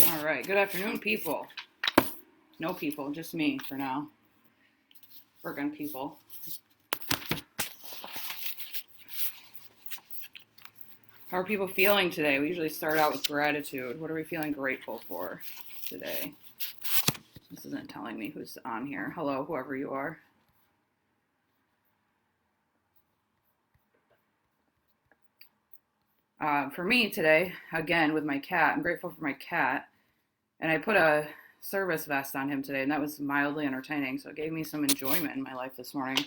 All right, good afternoon, people. No people, just me for now. Working people. How are people feeling today? We usually start out with gratitude. What are we feeling grateful for today? This isn't telling me who's on here. Hello, whoever you are. For me today, again with my cat, I'm grateful for my cat. And I put a service vest on him today, and that was mildly entertaining. So it gave me some enjoyment in my life this morning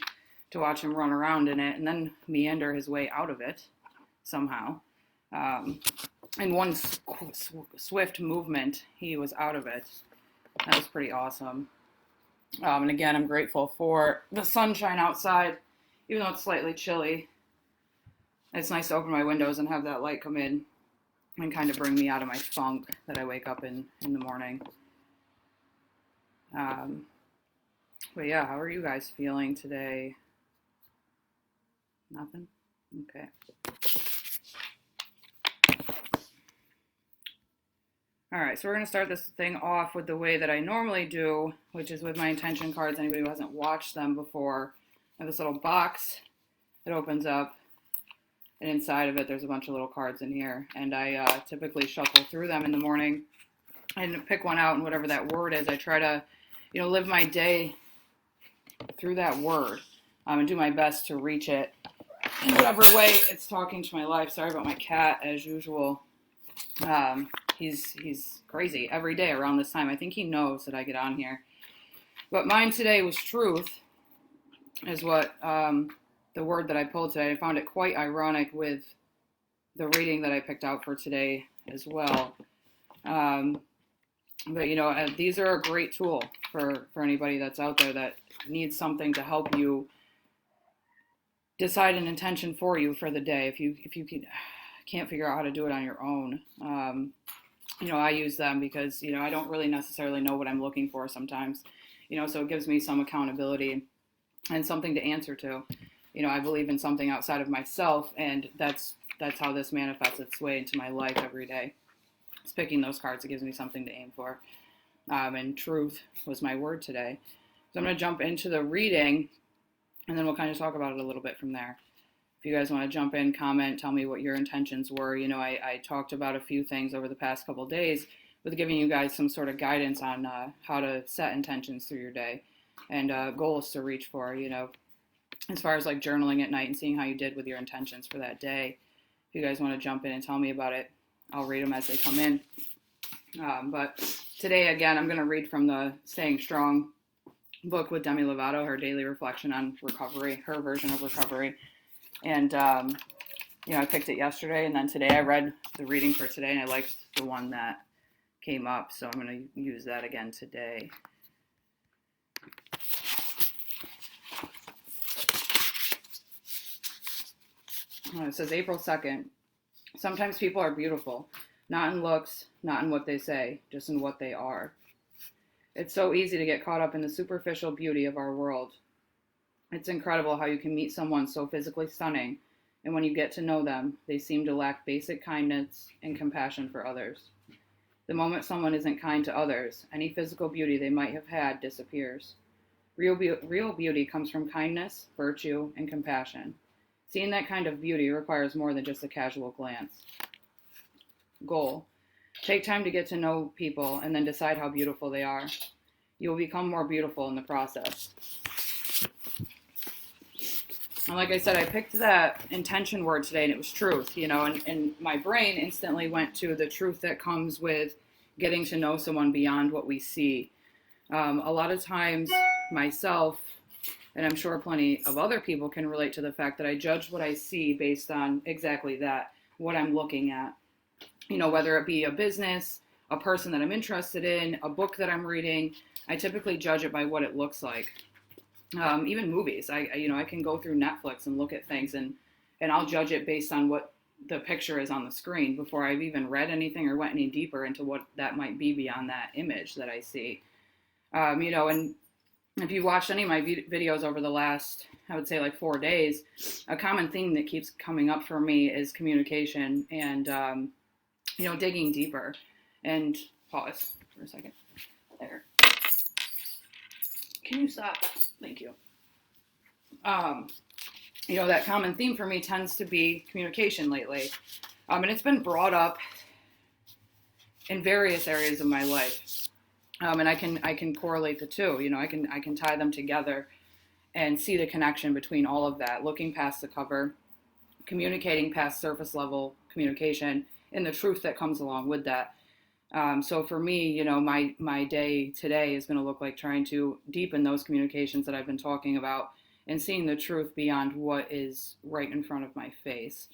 to watch him run around in it and then meander his way out of it somehow. In one swift movement, he was out of it. That was pretty awesome. And again, I'm grateful for the sunshine outside, even though it's slightly chilly. It's nice to open my windows and have that light come in and kind of bring me out of my funk that I wake up in the morning. But yeah, how are you guys feeling today? Nothing? Okay. All right, so we're going to start this thing off with the way that I normally do, which is with my intention cards. Anybody who hasn't watched them before, I have this little box that opens up, and inside of it there's a bunch of little cards in here, and I typically shuffle through them in the morning and pick one out, and whatever that word is, I try to, live my day through that word, and do my best to reach it in whatever way it's talking to my life. Sorry about my cat, as usual. He's crazy every day around this time. I think he knows that I get on here. But mine today was truth, is what the word that I pulled today. I found it quite ironic with the reading that I picked out for today as well. But these are a great tool for anybody that's out there that needs something to help you decide an intention for you for the day. If you can't figure out how to do it on your own, I use them because I don't really necessarily know what I'm looking for sometimes. So it gives me some accountability and something to answer to. I believe in something outside of myself, and that's how this manifests its way into my life every day. It's picking those cards. It gives me something to aim for. And truth was my word today. So I'm going to jump into the reading, and then we'll kind of talk about it a little bit from there. If you guys want to jump in, comment, tell me what your intentions were. I talked about a few things over the past couple of days with giving you guys some sort of guidance on how to set intentions through your day and goals to reach for, as far as like journaling at night and seeing how you did with your intentions for that day. If you guys want to jump in and tell me about it, I'll read them as they come in. But today, again, I'm going to read from the Staying Strong book with Demi Lovato, her daily reflection on recovery, her version of recovery. And, I picked it yesterday, and then today I read the reading for today, and I liked the one that came up, so I'm going to use that again today. It says April 2nd. Sometimes people are beautiful, not in looks, not in what they say, just in what they are. It's so easy to get caught up in the superficial beauty of our world. It's incredible how you can meet someone so physically stunning, and when you get to know them, they seem to lack basic kindness and compassion for others. The moment someone isn't kind to others, any physical beauty they might have had disappears. Real beauty comes from kindness, virtue, and compassion. Seeing that kind of beauty requires more than just a casual glance. Goal. Take time to get to know people and then decide how beautiful they are. You will become more beautiful in the process. And like I said, I picked that intention word today, and it was truth, and my brain instantly went to the truth that comes with getting to know someone beyond what we see. A lot of times myself, and I'm sure plenty of other people can relate to the fact that I judge what I see based on exactly that, what I'm looking at. Whether it be a business, a person that I'm interested in, a book that I'm reading, I typically judge it by what it looks like. Even movies, I can go through Netflix and look at things and I'll judge it based on what the picture is on the screen before I've even read anything or went any deeper into what that might be beyond that image that I see. And if you've watched any of my videos over the last, I would say like 4 days, a common theme that keeps coming up for me is communication and, digging deeper. And pause for a second. There. Can you stop? Thank you. That common theme for me tends to be communication lately. And it's been brought up in various areas of my life. And I can correlate the two. I can tie them together and see the connection between all of that, looking past the cover, communicating past surface level communication, and the truth that comes along with that. So for me, my day today is going to look like trying to deepen those communications that I've been talking about and seeing the truth beyond what is right in front of my face.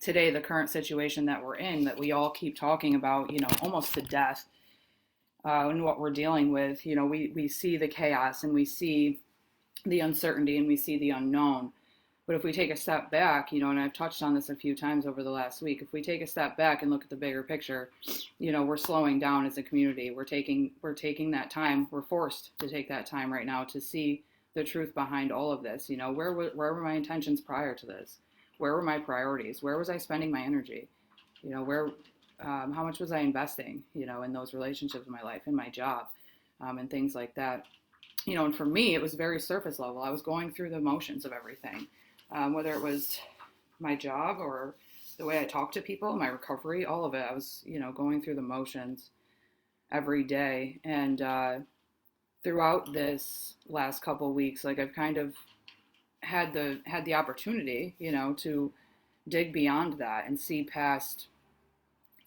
Today, the current situation that we're in, that we all keep talking about, almost to death, and what we're dealing with, we see the chaos and we see the uncertainty and we see the unknown. But if we take a step back, and I've touched on this a few times over the last week, if we take a step back and look at the bigger picture, we're slowing down as a community. We're taking that time. We're forced to take that time right now to see the truth behind all of this. Where were my intentions prior to this? Where were my priorities? Where was I spending my energy? How much was I investing, in those relationships in my life, in my job, and things like that. And for me, it was very surface level. I was going through the motions of everything. Whether it was my job or the way I talk to people, my recovery, all of it. I was, going through the motions every day. And throughout this last couple of weeks, I've kind of had the opportunity, to dig beyond that and see past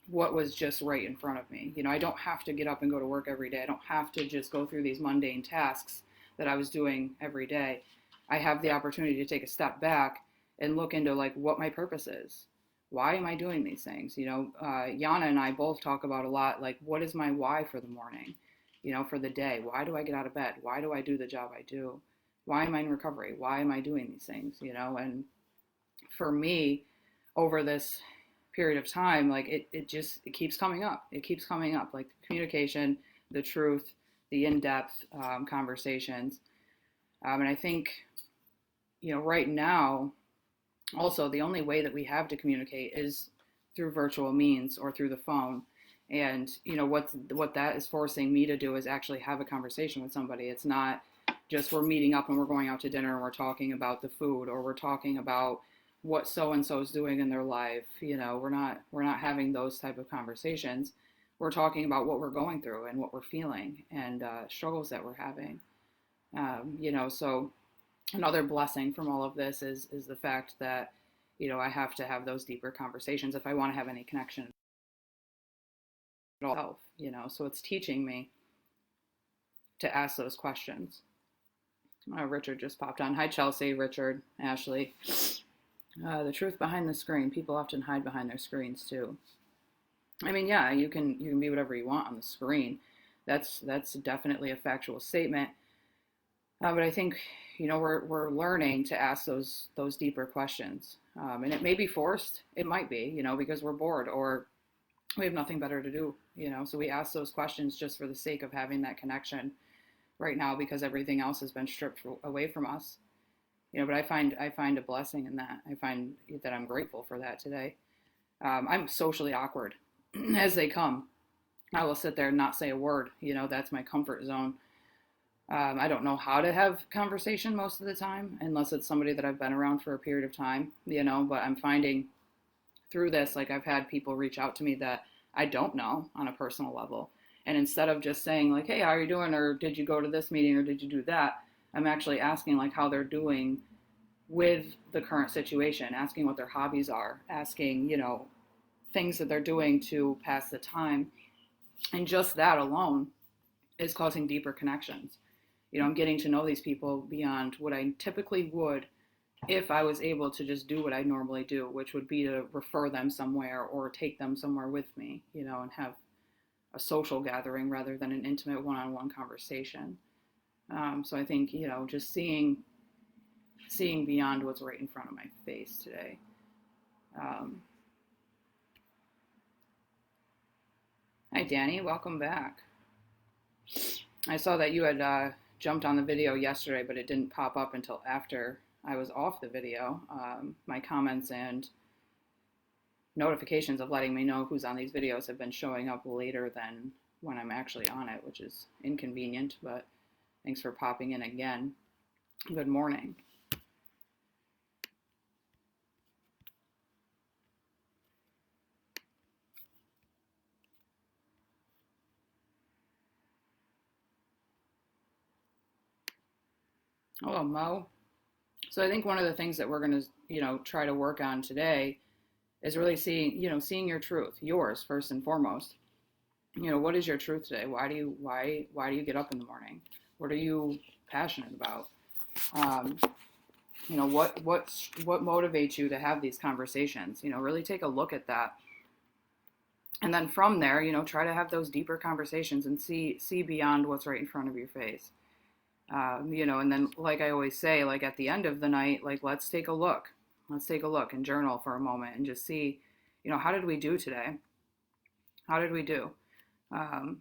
what was just right in front of me. I don't have to get up and go to work every day. I don't have to just go through these mundane tasks that I was doing every day. I have the opportunity to take a step back and look into what my purpose is. Why am I doing these things? Yana and I both talk about a lot, what is my why for the morning, for the day? Why do I get out of bed? Why do I do the job I do? Why am I in recovery? Why am I doing these things? And for me, over this period of time, it keeps coming up. It keeps coming up, the communication, the truth, the in-depth conversations. And I think, right now, also the only way that we have to communicate is through virtual means or through the phone. And, what that is forcing me to do is actually have a conversation with somebody. It's not just we're meeting up and we're going out to dinner and we're talking about the food, or we're talking about what so-and-so is doing in their life. We're not having those type of conversations. We're talking about what we're going through and what we're feeling and struggles that we're having. So another blessing from all of this is the fact that, I have to have those deeper conversations if I want to have any connection at all, so it's teaching me to ask those questions. Richard just popped on. Hi, Chelsea, Richard, Ashley. The truth behind the screen. People often hide behind their screens too. I mean, yeah, you can be whatever you want on the screen. That's definitely a factual statement. But I think, we're learning to ask those deeper questions. And it may be forced. It might be, because we're bored or we have nothing better to do, So we ask those questions just for the sake of having that connection right now, because everything else has been stripped away from us. But I find a blessing in that. I find that I'm grateful for that today. I'm socially awkward as they come. I will sit there and not say a word. That's my comfort zone. I don't know how to have conversation most of the time, unless it's somebody that I've been around for a period of time, but I'm finding through this, I've had people reach out to me that I don't know on a personal level. And instead of just saying hey, how are you doing? Or did you go to this meeting or did you do that? I'm actually asking how they're doing with the current situation, asking what their hobbies are, asking, things that they're doing to pass the time. And just that alone is causing deeper connections. I'm getting to know these people beyond what I typically would if I was able to just do what I normally do, which would be to refer them somewhere or take them somewhere with me, and have a social gathering rather than an intimate one-on-one conversation. So I think, just seeing beyond what's right in front of my face today. Hi, Danny. Welcome back. I saw that you had jumped on the video yesterday, but it didn't pop up until after I was off the video. My comments and notifications of letting me know who's on these videos have been showing up later than when I'm actually on it, which is inconvenient, but thanks for popping in again. Good morning. Hello, Mo. So I think one of the things that we're going to, try to work on today is really seeing your truth, yours first and foremost. What is your truth today? Why do you get up in the morning? What are you passionate about? What motivates you to have these conversations? Really take a look at that. And then from there, try to have those deeper conversations and see beyond what's right in front of your face. And then, like I always say, like at the end of the night, like let's take a look and journal for a moment and just see, how did we do today? How did we do? How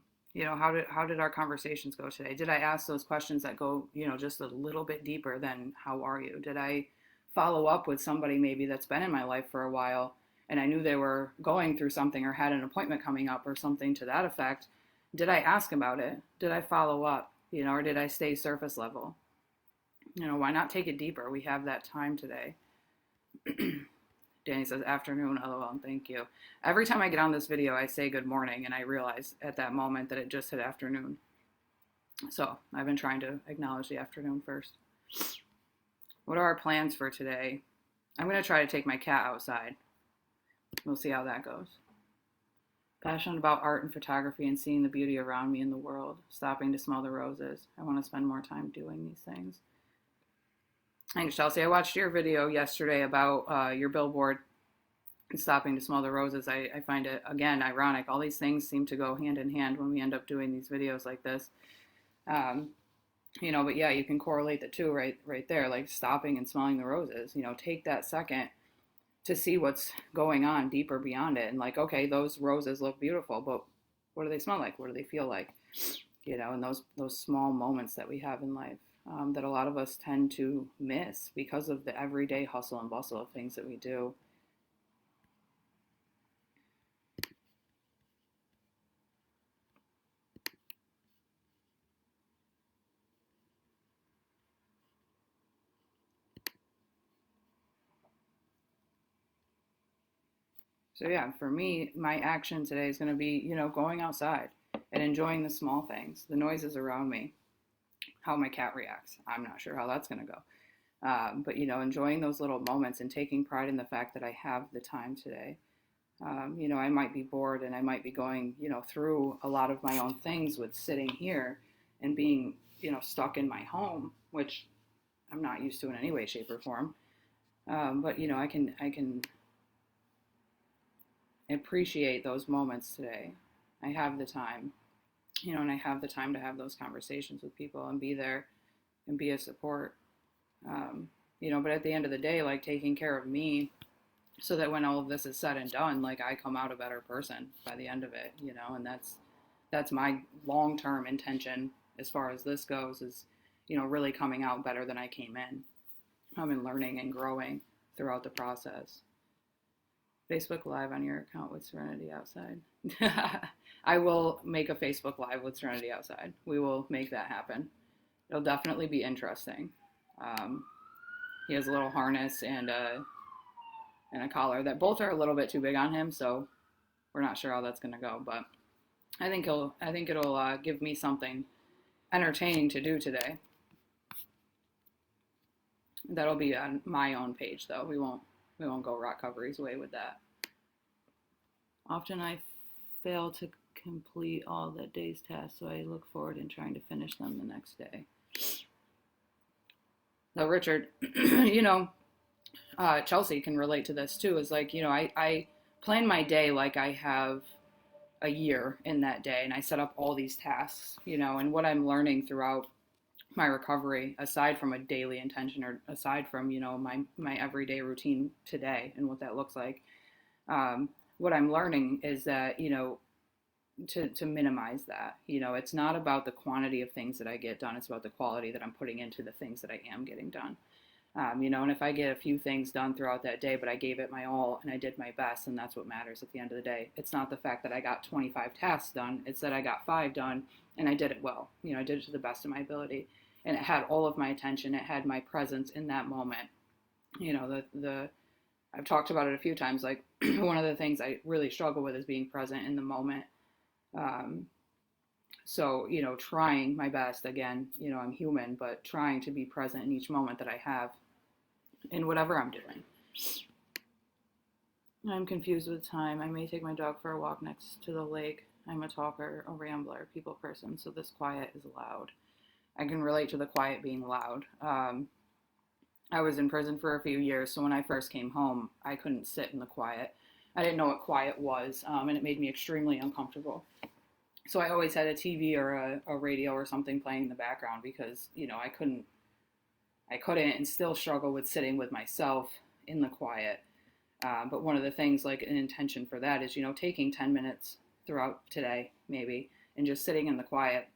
did our conversations go today? Did I ask those questions that go, just a little bit deeper than how are you? Did I follow up with somebody maybe that's been in my life for a while and I knew they were going through something or had an appointment coming up or something to that effect? Did I ask about it? Did I follow up? Or did I stay surface level? Why not take it deeper? We have that time today. Danny says, afternoon, LOL, thank you. Every time I get on this video, I say good morning, and I realize at that moment that it just hit afternoon. So I've been trying to acknowledge the afternoon first. What are our plans for today? I'm going to try to take my cat outside. We'll see how that goes. Passionate about art and photography and seeing the beauty around me in the world. Stopping to smell the roses. I want to spend more time doing these things. Thanks, Chelsea. I watched your video yesterday about your billboard and stopping to smell the roses. I find it, again, ironic. All these things seem to go hand in hand when we end up doing these videos like this. But yeah, you can correlate the two right there, like stopping and smelling the roses. Take that second to see what's going on deeper beyond it. And like, okay, those roses look beautiful, but what do they smell like? What do they feel like? And those small moments that we have in life that a lot of us tend to miss because of the everyday hustle and bustle of things that we do. So yeah, for me, my action today is going to be, going outside and enjoying the small things, the noises around me, how my cat reacts. I'm not sure how that's going to go. But, enjoying those little moments and taking pride in the fact that I have the time today. I might be bored and I might be going, through a lot of my own things with sitting here and being, stuck in my home, which I'm not used to in any way, shape, or form. But, I can appreciate those moments today. I have the time, and I have the time to have those conversations with people and be there and be a support. But at the end of the day, like taking care of me so that when all of this is said and done, like I come out a better person by the end of it, and that's my long-term intention as far as this goes is, really coming out better than I came in. And learning and growing throughout the process. Facebook Live on your account with Serenity outside. I will make a Facebook Live with Serenity outside. We will make that happen. It'll definitely be interesting. He has a little harness and a collar that both are a little bit too big on him, so we're not sure how that's going to go. But I think it'll give me something entertaining to do today. That'll be on my own page, though. We won't go ROCovery's way with that. Often I fail to complete all that day's tasks, so I look forward in trying to finish them the next day. So Richard, Chelsea can relate to this too. Is like, I plan my day like I have a year in that day, and I set up all these tasks, and what I'm learning throughout my recovery, aside from a daily intention or aside from, my everyday routine today and what that looks like, what I'm learning is that, to minimize that, it's not about the quantity of things that I get done. It's about the quality that I'm putting into the things that I am getting done. And if I get a few things done throughout that day, but I gave it my all and I did my best, and that's what matters at the end of the day. It's not the fact that I got 25 tasks done. It's that I got 5 done and I did it well. I did it to the best of my ability, and it had all of my attention. It had my presence in that moment. I've talked about it a few times. Like one of the things I really struggle with is being present in the moment. So, trying my best, again, I'm human, but trying to be present in each moment that I have in whatever I'm doing. I'm confused with time. I may take my dog for a walk next to the lake. I'm a talker, a rambler, people person, so this quiet is loud. I can relate to the quiet being loud. I was in prison for a few years, so when I first came home, I couldn't sit in the quiet. I didn't know what quiet was, and it made me extremely uncomfortable. So I always had a TV or a radio or something playing in the background because, I couldn't and still struggle with sitting with myself in the quiet. But one of the things, like an intention for that is, taking 10 minutes throughout today, maybe, and just sitting in the quiet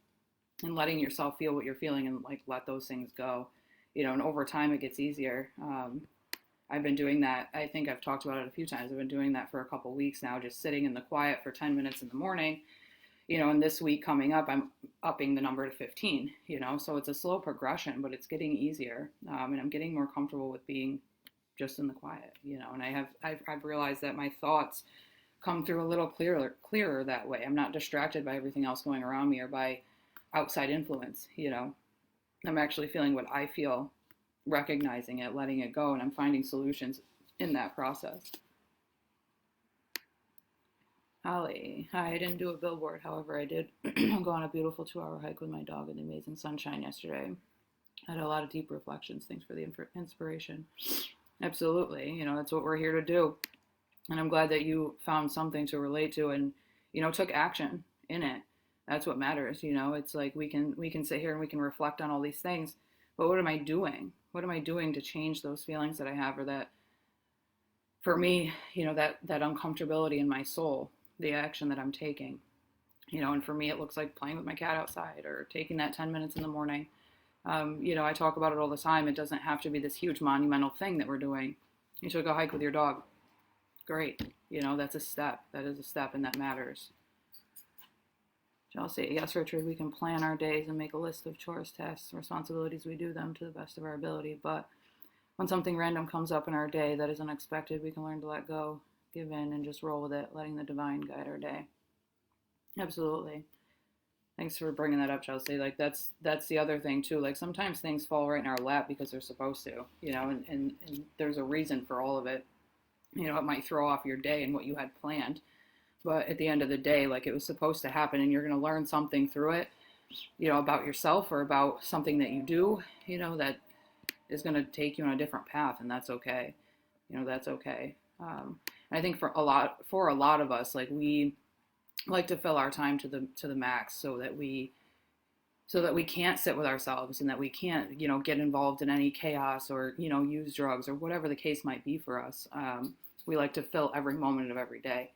and letting yourself feel what you're feeling and like let those things go. And over time it gets easier. I've been doing that. I think I've talked about it a few times. I've been doing that for a couple weeks now, just sitting in the quiet for 10 minutes in the morning. And this week coming up, I'm upping the number to 15, so it's a slow progression, but it's getting easier. And I'm getting more comfortable with being just in the quiet, and I've realized that my thoughts come through a little clearer that way. I'm not distracted by everything else going around me or by outside influence, I'm actually feeling what I feel, recognizing it, letting it go, and I'm finding solutions in that process. Holly, hi, I didn't do a billboard. However, I did go on a beautiful 2-hour hike with my dog in the amazing sunshine yesterday. I had a lot of deep reflections. Thanks for the inspiration. Absolutely. That's what we're here to do. And I'm glad that you found something to relate to and, took action in it. That's what matters. It's like we can sit here and we can reflect on all these things, but what am I doing? What am I doing to change those feelings that I have, or that, for me, that uncomfortability in my soul, the action that I'm taking, and for me, it looks like playing with my cat outside or taking that 10 minutes in the morning. I talk about it all the time. It doesn't have to be this huge monumental thing that we're doing. You should go hike with your dog. Great. That's a step. That is a step, and that matters. Chelsea, yes, Richard, we can plan our days and make a list of chores, tasks, responsibilities. We do them to the best of our ability. But when something random comes up in our day that is unexpected, we can learn to let go, give in, and just roll with it, letting the divine guide our day. Absolutely. Thanks for bringing that up, Chelsea. Like that's the other thing too. Like sometimes things fall right in our lap because they're supposed to, and there's a reason for all of it. It might throw off your day and what you had planned. But at the end of the day, like it was supposed to happen, and you're going to learn something through it, about yourself or about something that you do, that is going to take you on a different path, and that's okay. That's okay. I think for a lot of us, like we like to fill our time to the max, so that we can't sit with ourselves, and that we can't, get involved in any chaos or, use drugs or whatever the case might be for us. We like to fill every moment of every day.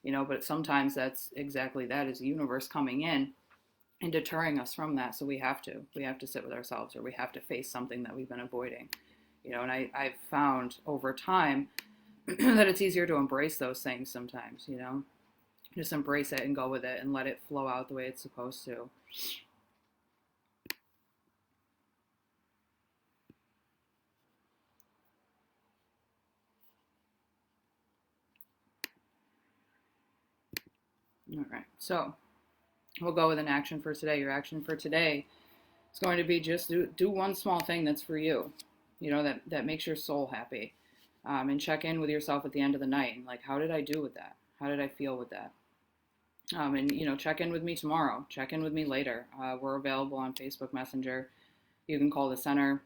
But sometimes that's exactly that, is the universe coming in and deterring us from that. So we have to sit with ourselves, or we have to face something that we've been avoiding, and I've found over time that it's easier to embrace those things sometimes, just embrace it and go with it and let it flow out the way it's supposed to. All right, so we'll go with an action for today. Your action for today is going to be just do one small thing that's for you, that makes your soul happy, and check in with yourself at the end of the night. And like, how did I do with that? How did I feel with that? And check in with me tomorrow. Check in with me later. We're available on Facebook Messenger. You can call the center,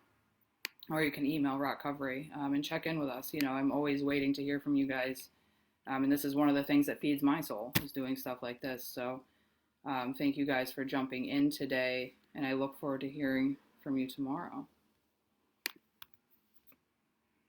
or you can email ROCovery, and check in with us. I'm always waiting to hear from you guys. And this is one of the things that feeds my soul, is doing stuff like this. So thank you guys for jumping in today, and I look forward to hearing from you tomorrow.